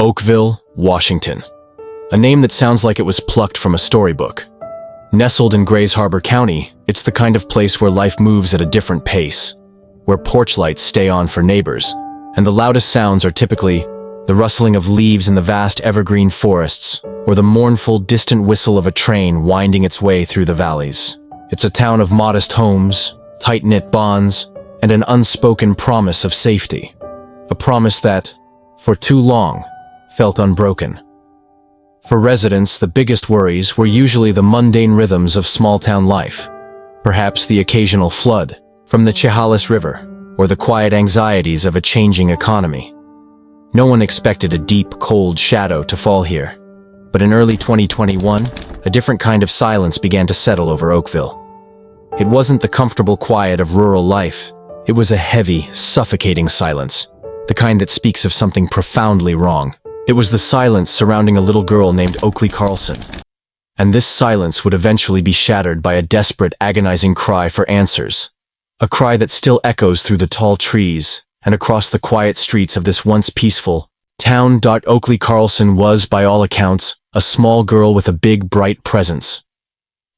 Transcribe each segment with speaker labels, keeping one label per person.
Speaker 1: Oakville, Washington. A name that sounds like it was plucked from a storybook. Nestled in Grays Harbor County, it's the kind of place where life moves at a different pace, where porch lights stay on for neighbors, and the loudest sounds are typically the rustling of leaves in the vast evergreen forests, or the mournful, distant whistle of a train winding its way through the valleys. It's a town of modest homes, tight-knit bonds, and an unspoken promise of safety. A promise that, for too long, felt unbroken. For residents, the biggest worries were usually the mundane rhythms of small-town life. Perhaps the occasional flood from the Chehalis River, or the quiet anxieties of a changing economy. No one expected a deep, cold shadow to fall here. But in early 2021, a different kind of silence began to settle over Oakville. It wasn't the comfortable quiet of rural life. It was a heavy, suffocating silence, the kind that speaks of something profoundly wrong. It was the silence surrounding a little girl named Oakley Carlson. And this silence would eventually be shattered by a desperate, agonizing cry for answers. A cry that still echoes through the tall trees and across the quiet streets of this once peaceful town. Oakley Carlson was, by all accounts, a small girl with a big, bright presence.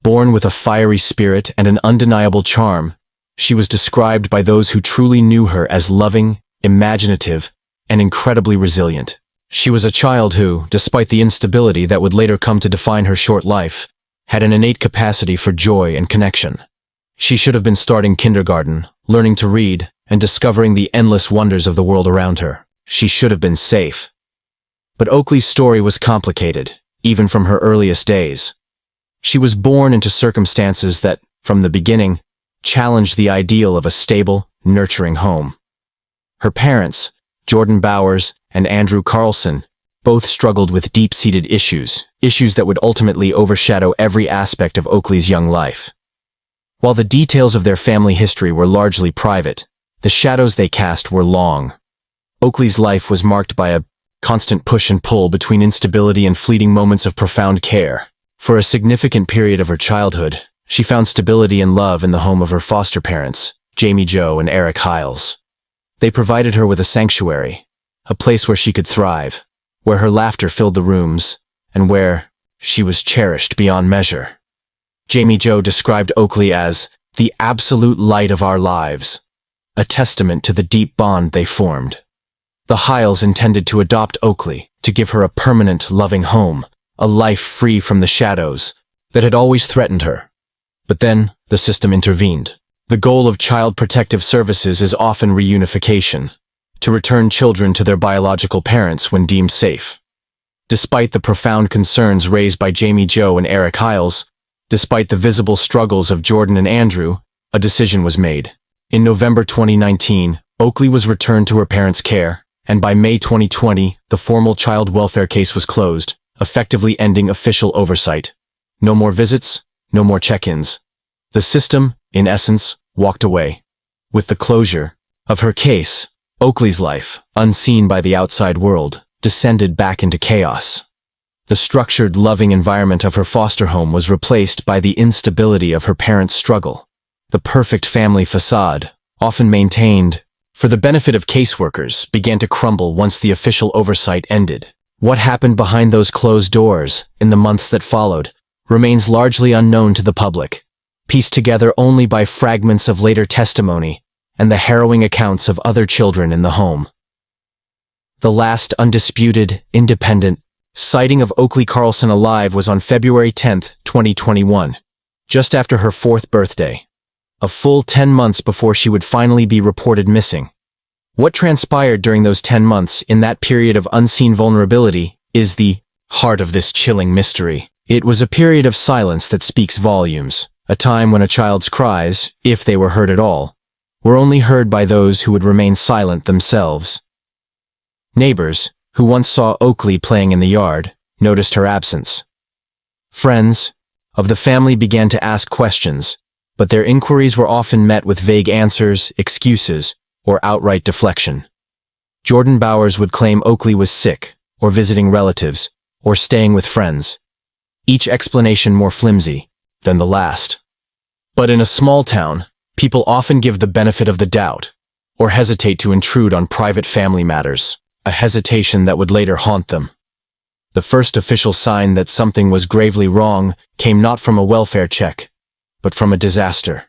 Speaker 1: Born with a fiery spirit and an undeniable charm, she was described by those who truly knew her as loving, imaginative, and incredibly resilient. She was a child who, despite the instability that would later come to define her short life, had an innate capacity for joy and connection. She should have been starting kindergarten, learning to read, and discovering the endless wonders of the world around her. She should have been safe. But Oakley's story was complicated, even from her earliest days. She was born into circumstances that, from the beginning, challenged the ideal of a stable, nurturing home. Her parents, Jordan Bowers and Andrew Carlson, both struggled with deep-seated issues that would ultimately overshadow every aspect of Oakley's young life. While the details of their family history were largely private, the shadows they cast were long. Oakley's life was marked by a constant push and pull between instability and fleeting moments of profound care. For a significant period of her childhood, she found stability and love in the home of her foster parents, Jamie Jo and Eric Hiles. They provided her with a sanctuary, a place where she could thrive, where her laughter filled the rooms, and where she was cherished beyond measure. Jamie Jo described Oakley as the absolute light of our lives, a testament to the deep bond they formed. The Hiles intended to adopt Oakley, to give her a permanent, loving home, a life free from the shadows that had always threatened her. But then, the system intervened. The goal of Child Protective Services is often reunification, to return children to their biological parents when deemed safe. Despite the profound concerns raised by Jamie Jo and Eric Hiles, despite the visible struggles of Jordan and Andrew, a decision was made. In November 2019, Oakley was returned to her parents' care, and by May 2020, the formal child welfare case was closed, effectively ending official oversight. No more visits, no more check-ins. The system, in essence, walked away. With the closure of her case, Oakley's life, unseen by the outside world, descended back into chaos. The structured, loving environment of her foster home was replaced by the instability of her parents' struggle. The perfect family facade, often maintained for the benefit of caseworkers, began to crumble once the official oversight ended. What happened behind those closed doors in the months that followed remains largely unknown to the public, pieced together only by fragments of later testimony and the harrowing accounts of other children in the home. The last undisputed, independent sighting of Oakley Carlson alive was on February 10, 2021, just after her 4th birthday, a full 10 months before she would finally be reported missing. What transpired during those 10 months in that period of unseen vulnerability is the heart of this chilling mystery. It was a period of silence that speaks volumes, a time when a child's cries, if they were heard at all, were only heard by those who would remain silent themselves. Neighbors, who once saw Oakley playing in the yard, noticed her absence. Friends of the family began to ask questions, but their inquiries were often met with vague answers, excuses, or outright deflection. Jordan Bowers would claim Oakley was sick, or visiting relatives, or staying with friends, each explanation more flimsy than the last. But in a small town, people often give the benefit of the doubt, or hesitate to intrude on private family matters. a hesitation that would later haunt them. The first official sign that something was gravely wrong came not from a welfare check, but from a disaster.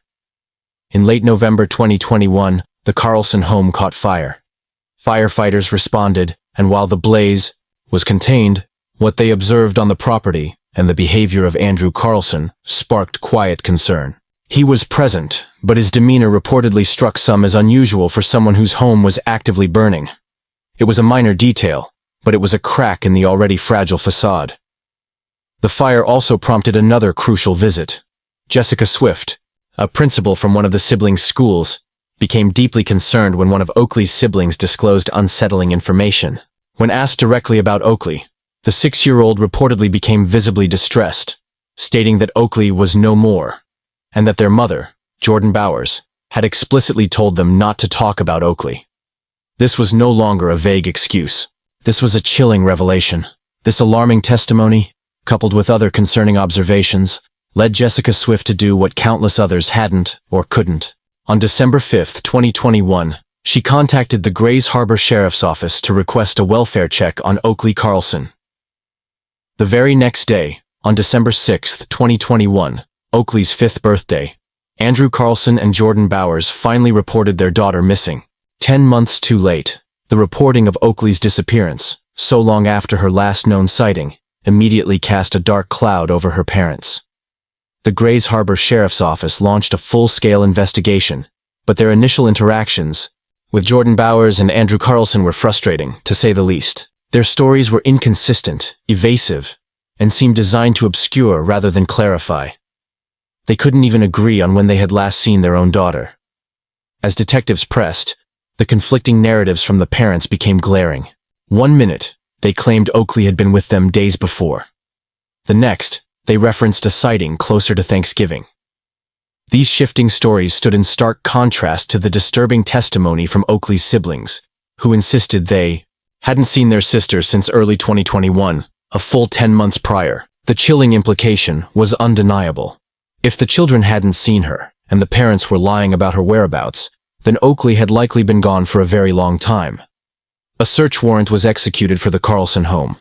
Speaker 1: In late November 2021, the Carlson home caught fire. Firefighters responded, and while the blaze was contained, what they observed on the property and the behavior of Andrew Carlson sparked quiet concern. He was present, but his demeanor reportedly struck some as unusual for someone whose home was actively burning. It was a minor detail, but it was a crack in the already fragile facade. The fire also prompted another crucial visit. Jessica Swift, a principal from one of the siblings' schools, became deeply concerned when one of Oakley's siblings disclosed unsettling information. When asked directly about Oakley, the 6-year-old reportedly became visibly distressed, stating that Oakley was no more, and that their mother, Jordan Bowers, had explicitly told them not to talk about Oakley. This was no longer a vague excuse. This was a chilling revelation. This alarming testimony, coupled with other concerning observations, led Jessica Swift to do what countless others hadn't or couldn't. On December 5, 2021, she contacted the Grays Harbor Sheriff's Office to request a welfare check on Oakley Carlson. The very next day, on December 6, 2021, Oakley's 5th birthday, Andrew Carlson and Jordan Bowers finally reported their daughter missing. 10 months too late, the reporting of Oakley's disappearance, so long after her last known sighting, immediately cast a dark cloud over her parents. The Grays Harbor Sheriff's Office launched a full-scale investigation, but their initial interactions with Jordan Bowers and Andrew Carlson were frustrating, to say the least. Their stories were inconsistent, evasive, and seemed designed to obscure rather than clarify. They couldn't even agree on when they had last seen their own daughter. As detectives pressed, the conflicting narratives from the parents became glaring. 1 minute, they claimed Oakley had been with them days before. The next, they referenced a sighting closer to Thanksgiving. These shifting stories stood in stark contrast to the disturbing testimony from Oakley's siblings, who insisted they hadn't seen their sister since early 2021, a full 10 months prior. The chilling implication was undeniable. If the children hadn't seen her, and the parents were lying about her whereabouts, then Oakley had likely been gone for a very long time. A search warrant was executed for the Carlson home.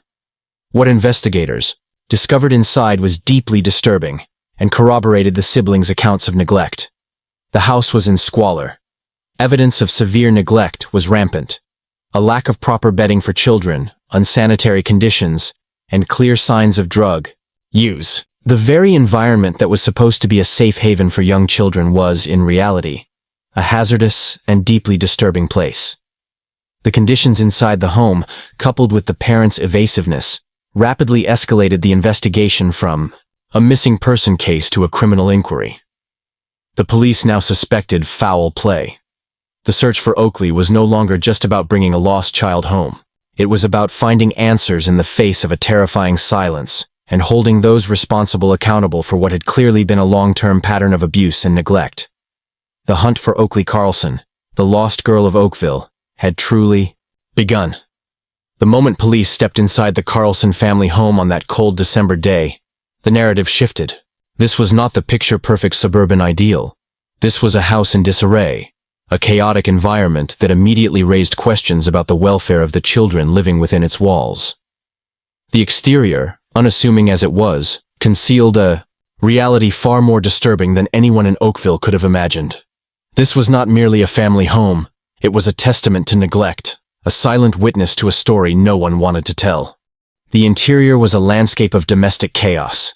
Speaker 1: What investigators discovered inside was deeply disturbing and corroborated the siblings' accounts of neglect. The house was in squalor. Evidence of severe neglect was rampant. A lack of proper bedding for children, unsanitary conditions, and clear signs of drug use. The very environment that was supposed to be a safe haven for young children was, in reality, a hazardous and deeply disturbing place. The conditions inside the home, coupled with the parents' evasiveness, rapidly escalated the investigation from a missing person case to a criminal inquiry. The police now suspected foul play. The search for Oakley was no longer just about bringing a lost child home. It was about finding answers in the face of a terrifying silence and holding those responsible accountable for what had clearly been a long-term pattern of abuse and neglect. The hunt for Oakley Carlson, the lost girl of Oakville, had truly begun. The moment police stepped inside the Carlson family home on that cold December day, the narrative shifted. This was not the picture-perfect suburban ideal. This was a house in disarray, a chaotic environment that immediately raised questions about the welfare of the children living within its walls. The exterior, unassuming as it was, concealed a reality far more disturbing than anyone in Oakville could have imagined. This was not merely a family home, it was a testament to neglect, a silent witness to a story no one wanted to tell. The interior was a landscape of domestic chaos.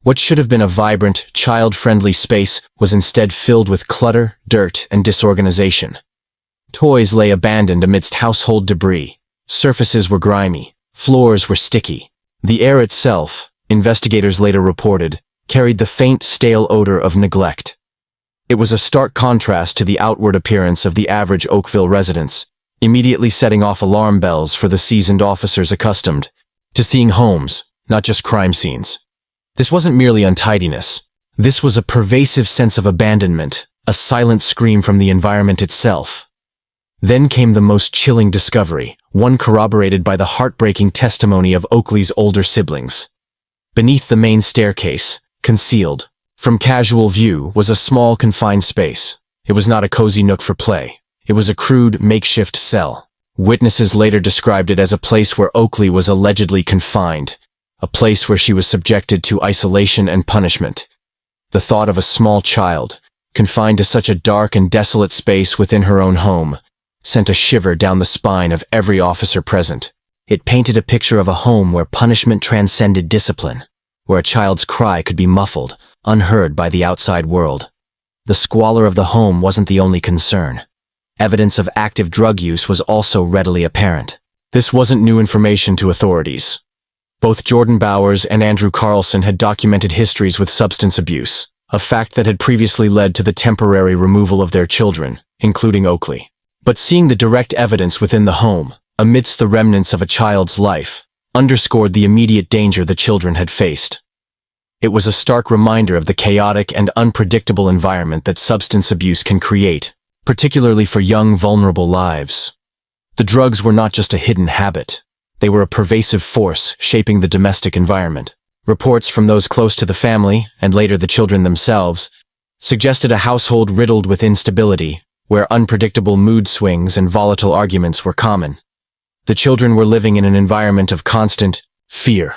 Speaker 1: What should have been a vibrant, child-friendly space was instead filled with clutter, dirt, and disorganization. Toys lay abandoned amidst household debris. Surfaces were grimy. Floors were sticky. The air itself, investigators later reported, carried the faint, stale odor of neglect. It was a stark contrast to the outward appearance of the average Oakville residents, immediately setting off alarm bells for the seasoned officers accustomed to seeing homes, not just crime scenes. This wasn't merely untidiness. This was a pervasive sense of abandonment, a silent scream from the environment itself. Then came the most chilling discovery, one corroborated by the heartbreaking testimony of Oakley's older siblings. Beneath the main staircase, concealed from casual view, was a small confined space. It was not a cozy nook for play. It was a crude, makeshift cell. Witnesses later described it as a place where Oakley was allegedly confined, a place where she was subjected to isolation and punishment. The thought of a small child, confined to such a dark and desolate space within her own home, sent a shiver down the spine of every officer present. It painted a picture of a home where punishment transcended discipline, where a child's cry could be muffled, unheard by the outside world. The squalor of the home wasn't the only concern. Evidence of active drug use was also readily apparent. This wasn't new information to authorities. Both Jordan Bowers and Andrew Carlson had documented histories with substance abuse, a fact that had previously led to the temporary removal of their children, including Oakley. But seeing the direct evidence within the home, amidst the remnants of a child's life, underscored the immediate danger the children had faced. It was a stark reminder of the chaotic and unpredictable environment that substance abuse can create, particularly for young, vulnerable lives. The drugs were not just a hidden habit. They were a pervasive force shaping the domestic environment. Reports from those close to the family, and later the children themselves, suggested a household riddled with instability, where unpredictable mood swings and volatile arguments were common. The children were living in an environment of constant fear,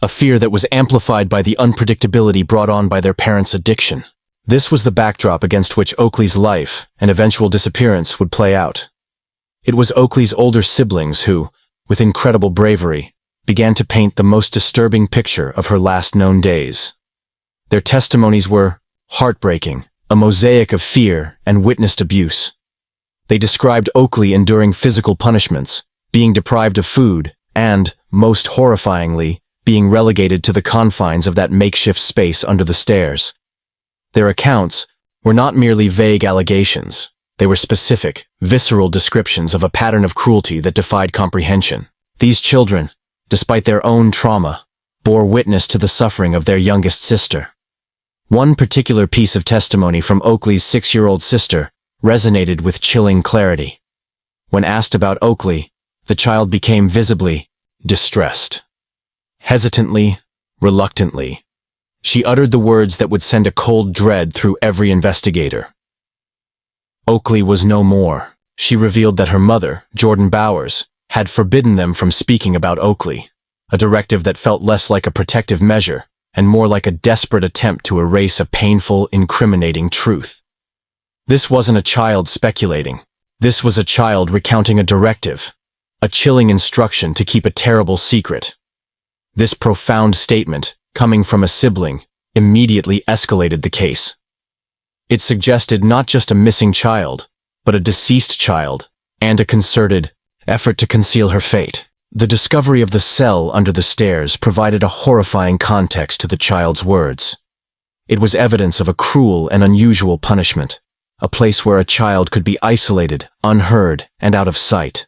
Speaker 1: a fear that was amplified by the unpredictability brought on by their parents' addiction. This was the backdrop against which Oakley's life and eventual disappearance would play out. It was Oakley's older siblings who, with incredible bravery, began to paint the most disturbing picture of her last known days. Their testimonies were heartbreaking, a mosaic of fear and witnessed abuse. They described Oakley enduring physical punishments, being deprived of food, and, most horrifyingly, being relegated to the confines of that makeshift space under the stairs. Their accounts were not merely vague allegations. They were specific, visceral descriptions of a pattern of cruelty that defied comprehension. These children, despite their own trauma, bore witness to the suffering of their youngest sister. One particular piece of testimony from Oakley's 6-year-old sister resonated with chilling clarity. When asked about Oakley, the child became visibly distressed. Hesitantly, reluctantly, she uttered the words that would send a cold dread through every investigator. Oakley was no more. She revealed that her mother, Jordan Bowers, had forbidden them from speaking about Oakley, a directive that felt less like a protective measure and more like a desperate attempt to erase a painful, incriminating truth. This wasn't a child speculating. This was a child recounting a directive, a chilling instruction to keep a terrible secret. This profound statement, coming from a sibling, immediately escalated the case. It suggested not just a missing child, but a deceased child, and a concerted effort to conceal her fate. The discovery of the cell under the stairs provided a horrifying context to the child's words. It was evidence of a cruel and unusual punishment, a place where a child could be isolated, unheard, and out of sight.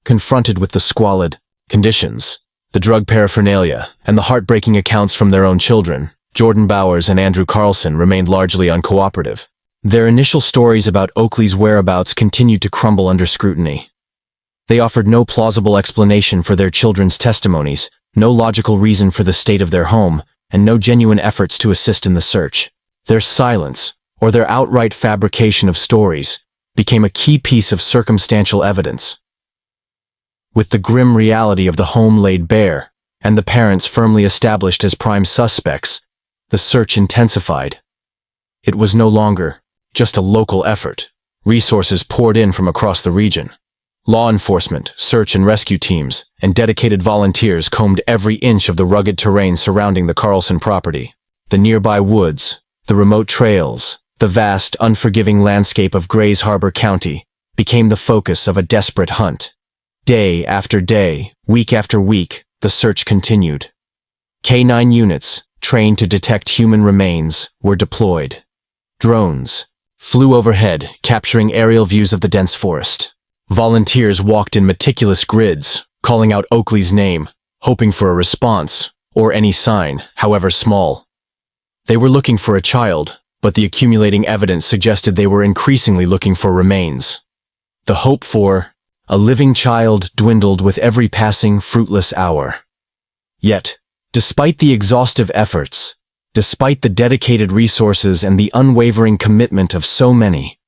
Speaker 1: Confronted with the squalid conditions, the drug paraphernalia, and the heartbreaking accounts from their own children, Jordan Bowers and Andrew Carlson remained largely uncooperative. Their initial stories about Oakley's whereabouts continued to crumble under scrutiny. They offered no plausible explanation for their children's testimonies, no logical reason for the state of their home, and no genuine efforts to assist in the search. Their silence, or their outright fabrication of stories, became a key piece of circumstantial evidence. With the grim reality of the home laid bare, and the parents firmly established as prime suspects, the search intensified. It was no longer just a local effort. Resources poured in from across the region. Law enforcement, search and rescue teams, and dedicated volunteers combed every inch of the rugged terrain surrounding the Carlson property. The nearby woods, the remote trails, the vast, unforgiving landscape of Grays Harbor County became the focus of a desperate hunt. Day after day, week after week, the search continued. K-9 units, trained to detect human remains, were deployed. Drones flew overhead, capturing aerial views of the dense forest. Volunteers walked in meticulous grids, calling out Oakley's name, hoping for a response, or any sign, however small. They were looking for a child, but the accumulating evidence suggested they were increasingly looking for remains. The hope for a living child dwindled with every passing fruitless hour. Yet, despite the exhaustive efforts, despite the dedicated resources and the unwavering commitment of so many,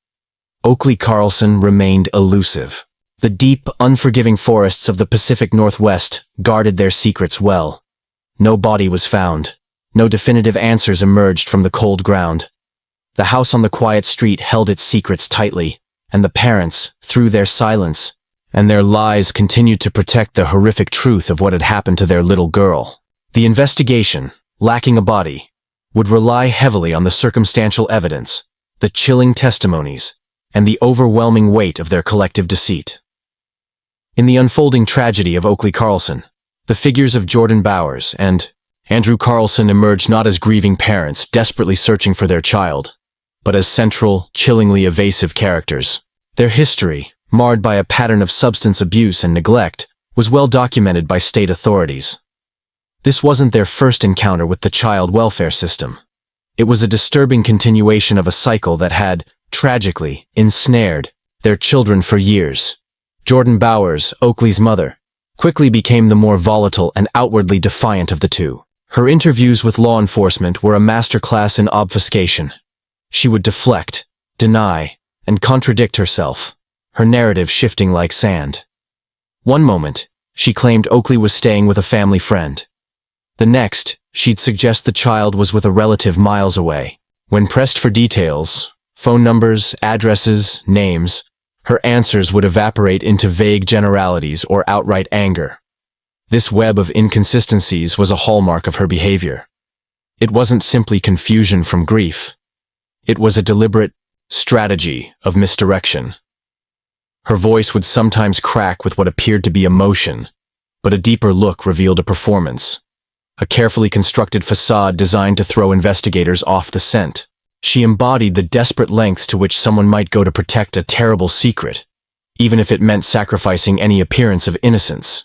Speaker 1: Oakley Carlson remained elusive. The deep, unforgiving forests of the Pacific Northwest guarded their secrets well. No body was found. No definitive answers emerged from the cold ground. The house on the quiet street held its secrets tightly, and the parents, through their silence and their lies, continued to protect the horrific truth of what had happened to their little girl. The investigation, lacking a body, would rely heavily on the circumstantial evidence, the chilling testimonies, and the overwhelming weight of their collective deceit. In the unfolding tragedy of Oakley Carlson, the figures of Jordan Bowers and Andrew Carlson emerged not as grieving parents desperately searching for their child, but as central, chillingly evasive characters. Their history, marred by a pattern of substance abuse and neglect, was well documented by state authorities. This wasn't their first encounter with the child welfare system. It was a disturbing continuation of a cycle that had, tragically, ensnared their children for years. Jordan Bowers, Oakley's mother, quickly became the more volatile and outwardly defiant of the two. Her interviews with law enforcement were a masterclass in obfuscation. She would deflect, deny, and contradict herself, her narrative shifting like sand. One moment, she claimed Oakley was staying with a family friend. The next, she'd suggest the child was with a relative miles away. When pressed for details, phone numbers, addresses, names, her answers would evaporate into vague generalities or outright anger. This web of inconsistencies was a hallmark of her behavior. It wasn't simply confusion from grief. It was a deliberate strategy of misdirection. Her voice would sometimes crack with what appeared to be emotion, but a deeper look revealed a performance, a carefully constructed facade designed to throw investigators off the scent. She embodied the desperate lengths to which someone might go to protect a terrible secret, even if it meant sacrificing any appearance of innocence.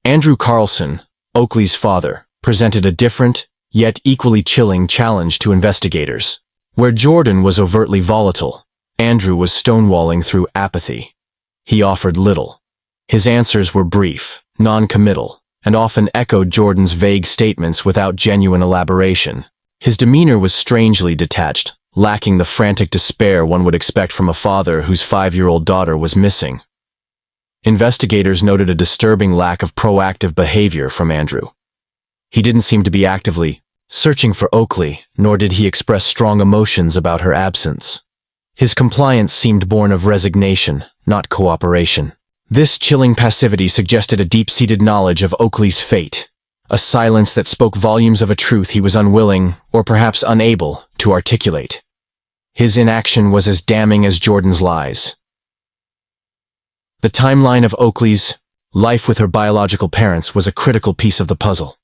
Speaker 1: Andrew Carlson, Oakley's father, presented a different, yet equally chilling challenge to investigators. Where Jordan was overtly volatile, Andrew was stonewalling through apathy. He offered little. His answers were brief, non-committal, and often echoed Jordan's vague statements without genuine elaboration. His demeanor was strangely detached, lacking the frantic despair one would expect from a father whose 5-year-old daughter was missing. Investigators noted a disturbing lack of proactive behavior from Andrew. He didn't seem to be actively searching for Oakley, nor did he express strong emotions about her absence. His compliance seemed born of resignation, not cooperation. This chilling passivity suggested a deep-seated knowledge of Oakley's fate, a silence that spoke volumes of a truth he was unwilling, or perhaps unable, to articulate. His inaction was as damning as Jordan's lies. The timeline of Oakley's life with her biological parents was a critical piece of the puzzle.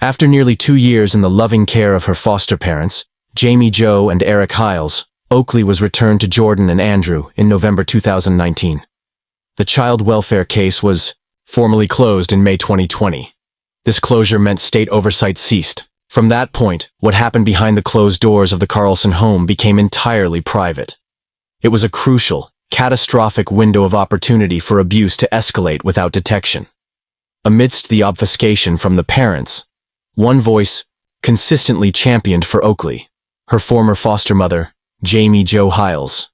Speaker 1: After nearly 2 years in the loving care of her foster parents, Jamie Jo and Eric Hiles, Oakley was returned to Jordan and Andrew in November 2019. The child welfare case was formally closed in May 2020. This closure meant state oversight ceased. From that point, what happened behind the closed doors of the Carlson home became entirely private. It was a crucial, catastrophic window of opportunity for abuse to escalate without detection. Amidst the obfuscation from the parents, one voice consistently championed for Oakley, her former foster mother, Jamie Jo Hiles.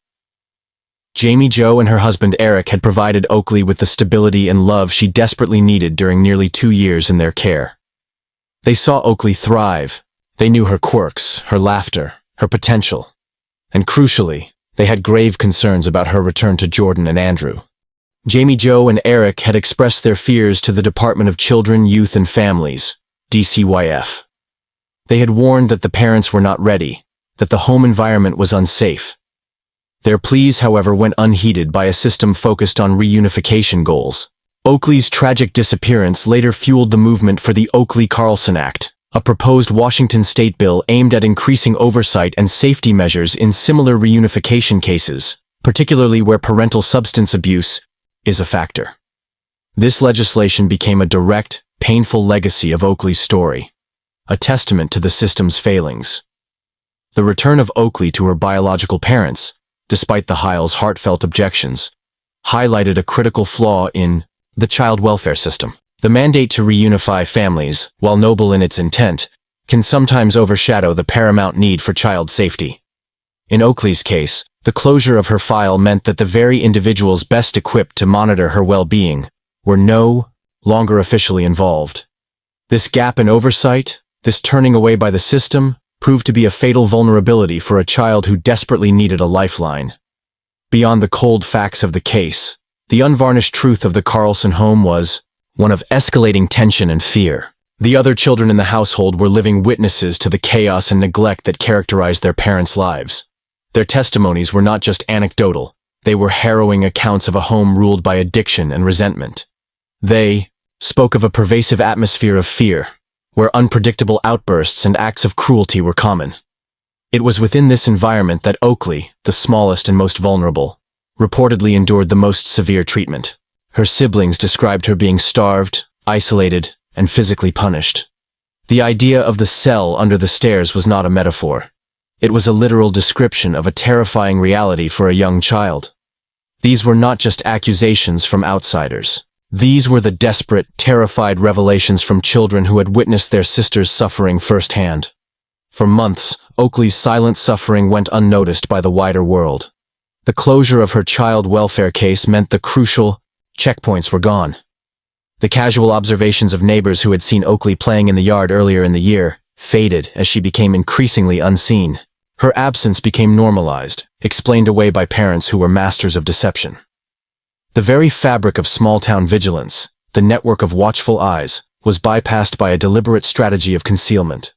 Speaker 1: Jamie Jo and her husband Eric had provided Oakley with the stability and love she desperately needed during nearly 2 years in their care. They saw Oakley thrive. They knew her quirks, her laughter, her potential. And crucially, they had grave concerns about her return to Jordan and Andrew. Jamie Jo and Eric had expressed their fears to the Department of Children, Youth and Families, DCYF. They had warned that the parents were not ready, that the home environment was unsafe. Their pleas, however, went unheeded by a system focused on reunification goals. Oakley's tragic disappearance later fueled the movement for the Oakley Carlson Act, a proposed Washington state bill aimed at increasing oversight and safety measures in similar reunification cases, particularly where parental substance abuse is a factor. This legislation became a direct, painful legacy of Oakley's story, a testament to the system's failings. The return of Oakley to her biological parents, despite the Hiles' heartfelt objections, highlighted a critical flaw in the child welfare system. The mandate to reunify families, while noble in its intent, can sometimes overshadow the paramount need for child safety. In Oakley's case, The closure of her file meant that the very individuals best equipped to monitor her well-being were no longer officially involved. This gap in oversight, this turning away by the system, proved to be a fatal vulnerability for a child who desperately needed a lifeline. Beyond the cold facts of the case, the unvarnished truth of the Carlson home was one of escalating tension and fear. The other children in the household were living witnesses to the chaos and neglect that characterized their parents' lives. Their testimonies were not just anecdotal, they were harrowing accounts of a home ruled by addiction and resentment. They spoke of a pervasive atmosphere of fear, where unpredictable outbursts and acts of cruelty were common. It was within this environment that Oakley, the smallest and most vulnerable, reportedly endured the most severe treatment. Her siblings described her being starved, isolated, and physically punished. The idea of the cell under the stairs was not a metaphor. It was a literal description of a terrifying reality for a young child. These were not just accusations from outsiders. These were the desperate, terrified revelations from children who had witnessed their sister's suffering firsthand. For months, Oakley's silent suffering went unnoticed by the wider world. The closure of her child welfare case meant the crucial checkpoints were gone. The casual observations of neighbors who had seen Oakley playing in the yard earlier in the year faded as she became increasingly unseen. Her absence became normalized, explained away by parents who were masters of deception. The very fabric of small-town vigilance, the network of watchful eyes, was bypassed by a deliberate strategy of concealment.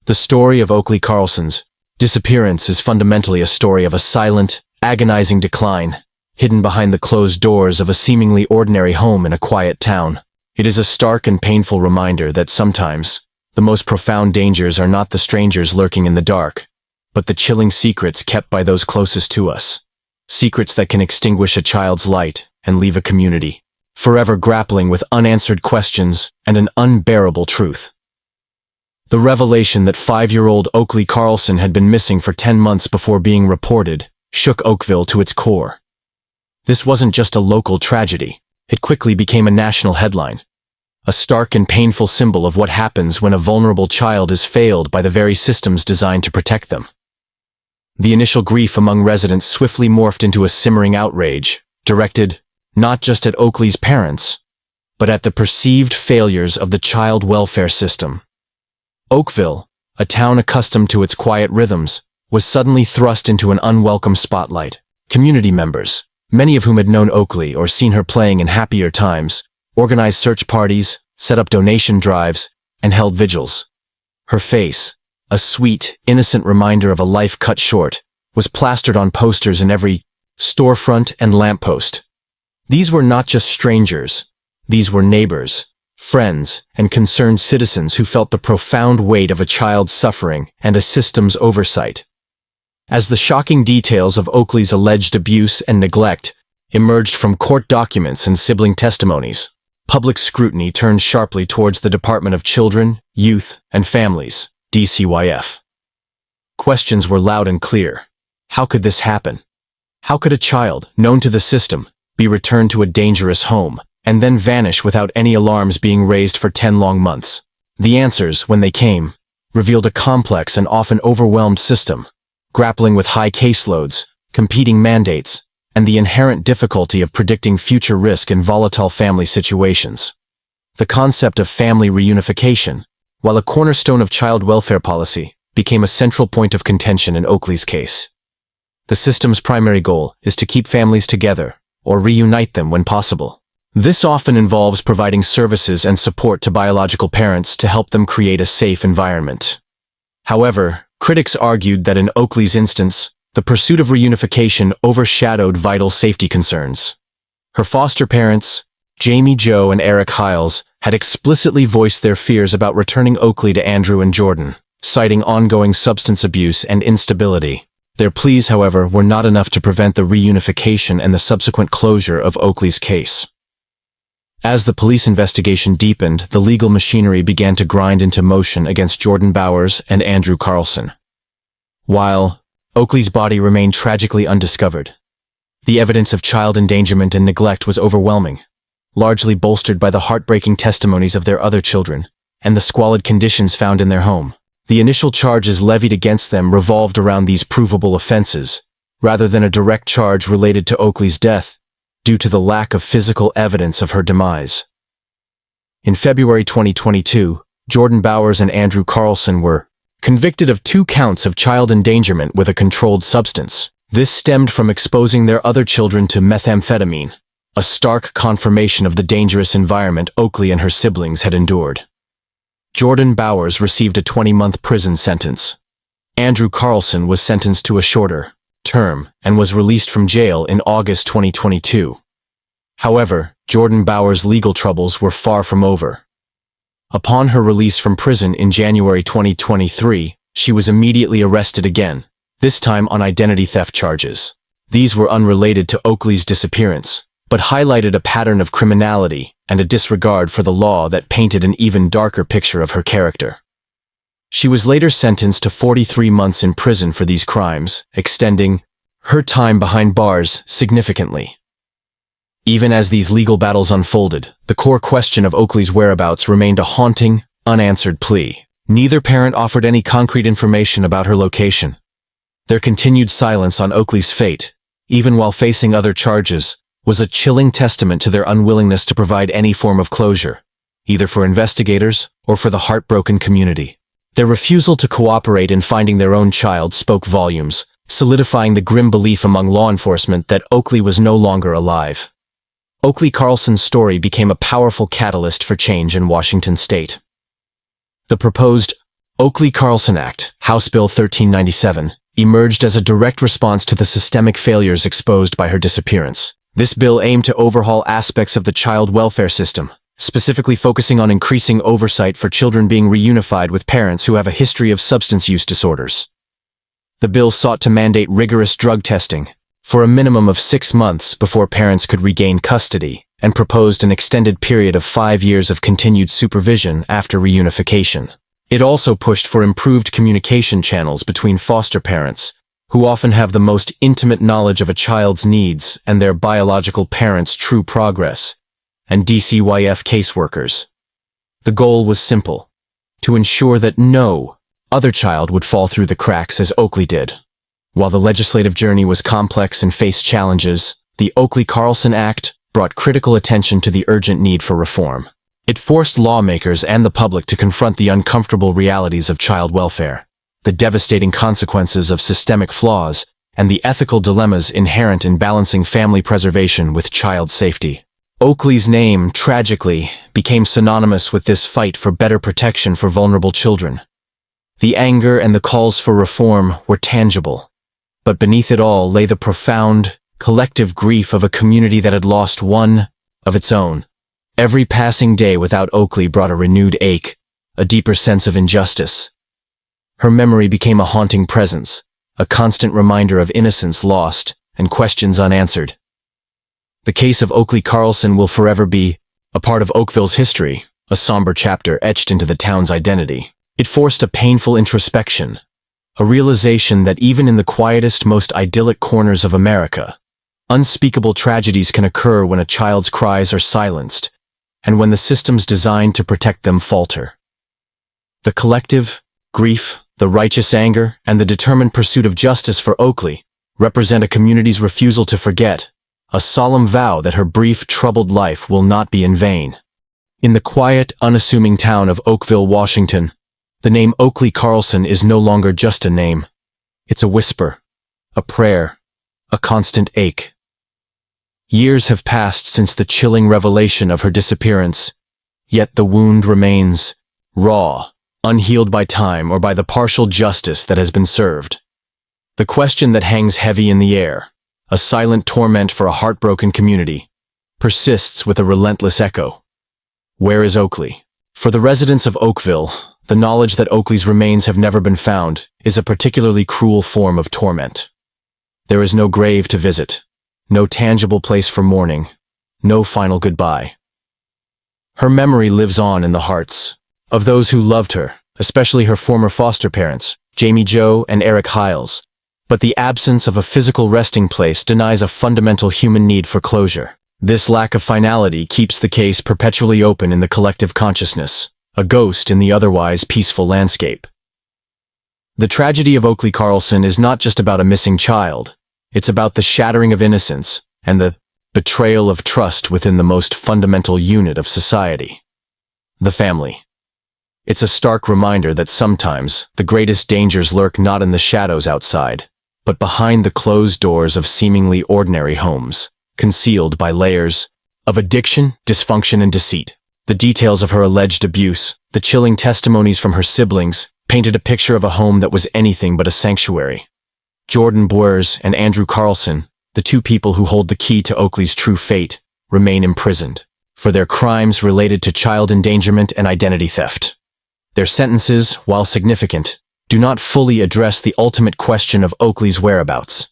Speaker 1: The story of Oakley Carlson's disappearance is fundamentally a story of a silent, agonizing decline, hidden behind the closed doors of a seemingly ordinary home in a quiet town. It is a stark and painful reminder that sometimes, the most profound dangers are not the strangers lurking in the dark, but the chilling secrets kept by those closest to us. Secrets that can extinguish a child's light and leave a community forever grappling with unanswered questions and an unbearable truth. The revelation that 5-year-old Oakley Carlson had been missing for 10 months before being reported shook Oakville to its core. This wasn't just a local tragedy, it quickly became a national headline. A stark and painful symbol of what happens when a vulnerable child is failed by the very systems designed to protect them. The initial grief among residents swiftly morphed into a simmering outrage, directed not just at Oakley's parents, but at the perceived failures of the child welfare system. Oakville, a town accustomed to its quiet rhythms, was suddenly thrust into an unwelcome spotlight. Community members, many of whom had known Oakley or seen her playing in happier times, organized search parties, set up donation drives, and held vigils. Her face, a sweet, innocent reminder of a life cut short, was plastered on posters in every storefront and lamppost. These were not just strangers, these were neighbors, friends, and concerned citizens who felt the profound weight of a child's suffering and a system's oversight. As the shocking details of Oakley's alleged abuse and neglect emerged from court documents and sibling testimonies, public scrutiny turned sharply towards the Department of Children, Youth, and Families, DCYF. Questions were loud and clear. How could this happen? How could a child, known to the system, be returned to a dangerous home, and then vanish without any alarms being raised for 10 long months? The answers, when they came, revealed a complex and often overwhelmed system, grappling with high caseloads, competing mandates, and the inherent difficulty of predicting future risk in volatile family situations. The concept of family reunification, while a cornerstone of child welfare policy, became a central point of contention in Oakley's case. The system's primary goal is to keep families together, or reunite them when possible. This often involves providing services and support to biological parents to help them create a safe environment. However, critics argued that in Oakley's instance, the pursuit of reunification overshadowed vital safety concerns. Her foster parents, Jamie Jo and Eric Hiles, had explicitly voiced their fears about returning Oakley to Andrew and Jordan, citing ongoing substance abuse and instability. Their pleas, however, were not enough to prevent the reunification and the subsequent closure of Oakley's case. As the police investigation deepened, the legal machinery began to grind into motion against Jordan Bowers and Andrew Carlson. While Oakley's body remained tragically undiscovered, the evidence of child endangerment and neglect was overwhelming, largely bolstered by the heartbreaking testimonies of their other children and the squalid conditions found in their home. The initial charges levied against them revolved around these provable offenses, rather than a direct charge related to Oakley's death, due to the lack of physical evidence of her demise. In February 2022, Jordan Bowers and Andrew Carlson were convicted of 2 counts of child endangerment with a controlled substance. This stemmed from exposing their other children to methamphetamine, a stark confirmation of the dangerous environment Oakley and her siblings had endured. Jordan Bowers received a 20-month prison sentence. Andrew Carlson was sentenced to a shorter term and was released from jail in August 2022. However, Jordan Bowers' legal troubles were far from over. Upon her release from prison in January 2023, she was immediately arrested again, this time on identity theft charges. These were unrelated to Oakley's disappearance, but highlighted a pattern of criminality and a disregard for the law that painted an even darker picture of her character. She was later sentenced to 43 months in prison for these crimes, extending her time behind bars significantly. Even as these legal battles unfolded, the core question of Oakley's whereabouts remained a haunting, unanswered plea. Neither parent offered any concrete information about her location. Their continued silence on Oakley's fate, even while facing other charges, was a chilling testament to their unwillingness to provide any form of closure, either for investigators or for the heartbroken community. Their refusal to cooperate in finding their own child spoke volumes, solidifying the grim belief among law enforcement that Oakley was no longer alive. Oakley Carlson's story became a powerful catalyst for change in Washington state. The proposed Oakley Carlson Act, House Bill 1397, emerged as a direct response to the systemic failures exposed by her disappearance. This bill aimed to overhaul aspects of the child welfare system, specifically focusing on increasing oversight for children being reunified with parents who have a history of substance use disorders. The bill sought to mandate rigorous drug testing for a minimum of 6 months before parents could regain custody, and proposed an extended period of 5 years of continued supervision after reunification. It also pushed for improved communication channels between foster parents, who often have the most intimate knowledge of a child's needs and their biological parents' true progress, and DCYF caseworkers. The goal was simple: to ensure that no other child would fall through the cracks as Oakley did. While the legislative journey was complex and faced challenges, the Oakley Carlson Act brought critical attention to the urgent need for reform. It forced lawmakers and the public to confront the uncomfortable realities of child welfare, the devastating consequences of systemic flaws, and the ethical dilemmas inherent in balancing family preservation with child safety. Oakley's name, tragically, became synonymous with this fight for better protection for vulnerable children. The anger and the calls for reform were tangible, but beneath it all lay the profound, collective grief of a community that had lost one of its own. Every passing day without Oakley brought a renewed ache, a deeper sense of injustice. Her memory became a haunting presence, a constant reminder of innocence lost and questions unanswered. The case of Oakley Carlson will forever be a part of Oakville's history, a somber chapter etched into the town's identity. It forced a painful introspection, a realization that even in the quietest, most idyllic corners of America, unspeakable tragedies can occur when a child's cries are silenced, and when the systems designed to protect them falter. The collective grief, the righteous anger, and the determined pursuit of justice for Oakley represent a community's refusal to forget, a solemn vow that her brief, troubled life will not be in vain. In the quiet, unassuming town of Oakville, Washington, the name Oakley Carlson is no longer just a name. It's a whisper, a prayer, a constant ache. Years have passed since the chilling revelation of her disappearance, yet the wound remains raw, unhealed by time or by the partial justice that has been served. The question that hangs heavy in the air, a silent torment for a heartbroken community, persists with a relentless echo. Where is Oakley? For the residents of Oakville, the knowledge that Oakley's remains have never been found is a particularly cruel form of torment. There is no grave to visit, no tangible place for mourning, no final goodbye. Her memory lives on in the hearts of those who loved her, especially her former foster parents, Jamie Jo and Eric Hiles. But the absence of a physical resting place denies a fundamental human need for closure. This lack of finality keeps the case perpetually open in the collective consciousness, a ghost in the otherwise peaceful landscape. The tragedy of Oakley Carlson is not just about a missing child. It's about the shattering of innocence and the betrayal of trust within the most fundamental unit of society, the family. It's a stark reminder that sometimes the greatest dangers lurk not in the shadows outside, but behind the closed doors of seemingly ordinary homes, concealed by layers of addiction, dysfunction, and deceit. The details of her alleged abuse, the chilling testimonies from her siblings, painted a picture of a home that was anything but a sanctuary. Jordan Bowers and Andrew Carlson, the two people who hold the key to Oakley's true fate, remain imprisoned for their crimes related to child endangerment and identity theft. Their sentences, while significant, do not fully address the ultimate question of Oakley's whereabouts.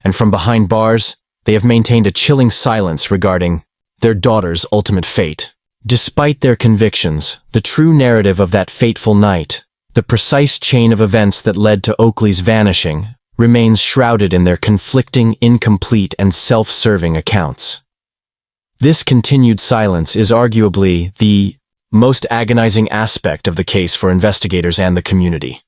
Speaker 1: And from behind bars, they have maintained a chilling silence regarding their daughter's ultimate fate. Despite their convictions, the true narrative of that fateful night, the precise chain of events that led to Oakley's vanishing, remains shrouded in their conflicting, incomplete, and self-serving accounts. This continued silence is arguably the most agonizing aspect of the case for investigators and the community.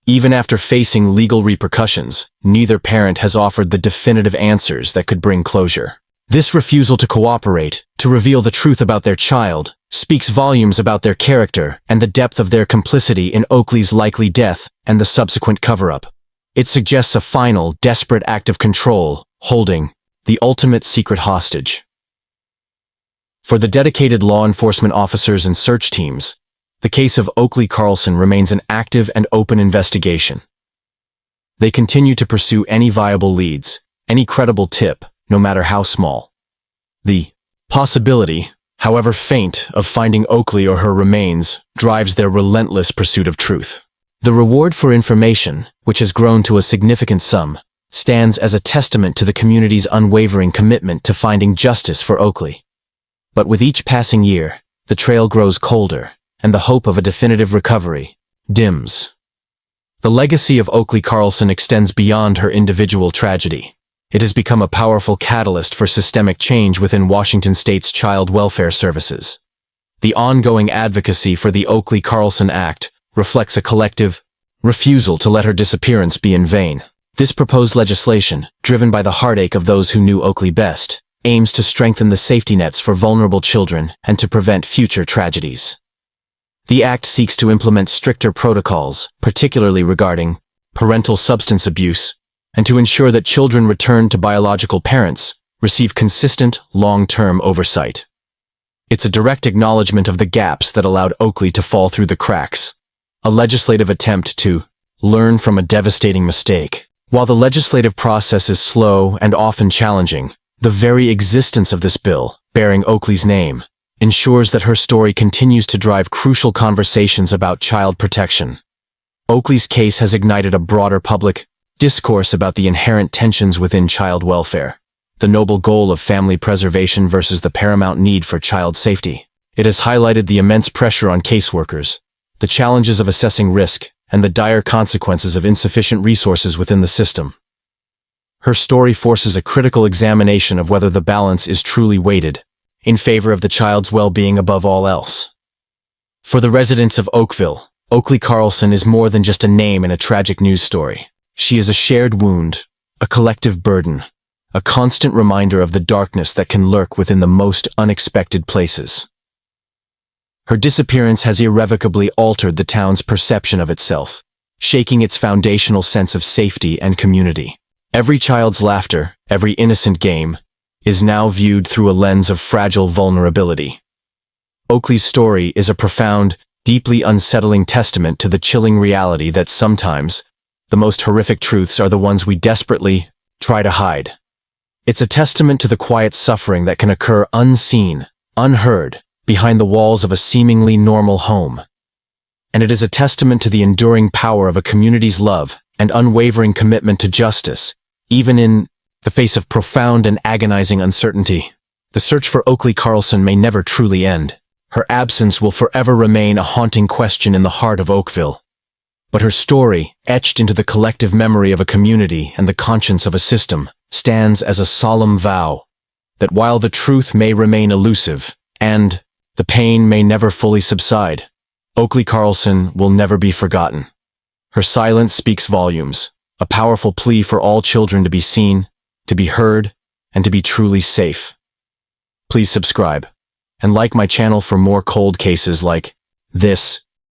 Speaker 1: Even after facing legal repercussions, neither parent has offered the definitive answers that could bring closure. This refusal to cooperate, to reveal the truth about their child, speaks volumes about their character and the depth of their complicity in Oakley's likely death and the subsequent cover-up. It suggests a final, desperate act of control, holding the ultimate secret hostage. For the dedicated law enforcement officers and search teams, the case of Oakley Carlson remains an active and open investigation. They continue to pursue any viable leads, any credible tip, no matter how small. The possibility, however faint, of finding Oakley or her remains drives their relentless pursuit of truth. The reward for information, which has grown to a significant sum, stands as a testament to the community's unwavering commitment to finding justice for Oakley. But with each passing year, the trail grows colder, and the hope of a definitive recovery dims. The legacy of Oakley Carlson extends beyond her individual tragedy. It has become a powerful catalyst for systemic change within Washington State's child welfare services. The ongoing advocacy for the Oakley Carlson Act reflects a collective refusal to let her disappearance be in vain. This proposed legislation, driven by the heartache of those who knew Oakley best, aims to strengthen the safety nets for vulnerable children and to prevent future tragedies. The Act seeks to implement stricter protocols, particularly regarding parental substance abuse, and to ensure that children returned to biological parents receive consistent, long-term oversight. It's a direct acknowledgement of the gaps that allowed Oakley to fall through the cracks, a legislative attempt to learn from a devastating mistake. While the legislative process is slow and often challenging, the very existence of this bill, bearing Oakley's name, ensures that her story continues to drive crucial conversations about child protection. Oakley's case has ignited a broader public discourse about the inherent tensions within child welfare, the noble goal of family preservation versus the paramount need for child safety. It has highlighted the immense pressure on caseworkers, the challenges of assessing risk, and the dire consequences of insufficient resources within the system. Her story forces a critical examination of whether the balance is truly weighted in favor of the child's well-being above all else. For the residents of Oakville, Oakley Carlson is more than just a name in a tragic news story. She is a shared wound, a collective burden, a constant reminder of the darkness that can lurk within the most unexpected places. Her disappearance has irrevocably altered the town's perception of itself, shaking its foundational sense of safety and community. Every child's laughter, every innocent game, is now viewed through a lens of fragile vulnerability. Oakley's story is a profound, deeply unsettling testament to the chilling reality that sometimes the most horrific truths are the ones we desperately try to hide. It's a testament to the quiet suffering that can occur unseen, unheard, behind the walls of a seemingly normal home. And it is a testament to the enduring power of a community's love and unwavering commitment to justice, even in the face of profound and agonizing uncertainty. The search for Oakley Carlson may never truly end. Her absence will forever remain a haunting question in the heart of Oakville. But her story, etched into the collective memory of a community and the conscience of a system, stands as a solemn vow that while the truth may remain elusive and the pain may never fully subside, Oakley Carlson will never be forgotten. Her silence speaks volumes, a powerful plea for all children to be seen, to be heard, and to be truly safe. Please subscribe and like my channel for more cold cases like this.